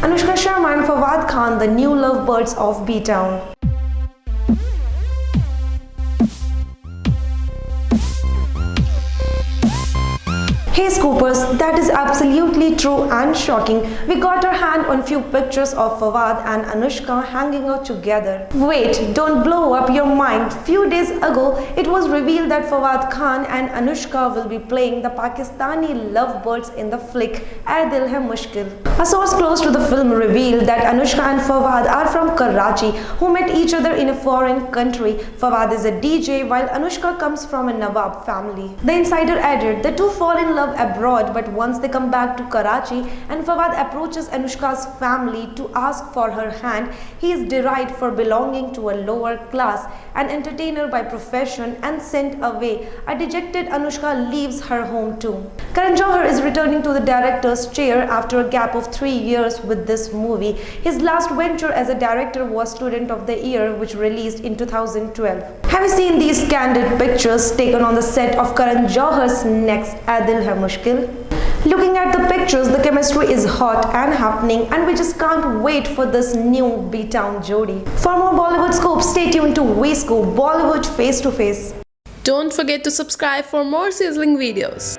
Anushka Sharma and Fawad Khan, the new lovebirds of B-Town. Hey Scoopers, that is absolutely true and shocking. We got our hand on few pictures of Fawad and Anushka hanging out together. Wait, don't blow up your mind. Few days ago, it was revealed that Fawad Khan and Anushka will be playing the Pakistani lovebirds in the flick Ae Dil Hai Mushkil. A source close to the film revealed that Anushka and Fawad are from Karachi, who met each other in a foreign country. Fawad is a DJ while Anushka comes from a Nawab family. The insider added, the two fall in love abroad, but once they come back to Karachi and Fawad approaches Anushka's family to ask for her hand, he is derided for belonging to a lower class, an entertainer by profession, and sent away. A dejected Anushka leaves her home too. Karan Johar is returning to the director's chair after a gap of 3 years with this movie. His last venture as a director was Student of the Year, which released in 2012. Have you seen these candid pictures taken on the set of Karan Johar's next Ae Dil Hai Mushkil? Looking at the pictures, the chemistry is hot and happening, and we just can't wait for this new B-Town jodi. For more Bollywood scoops, stay tuned to We Scoop Bollywood Face to Face. Don't forget to subscribe for more sizzling videos.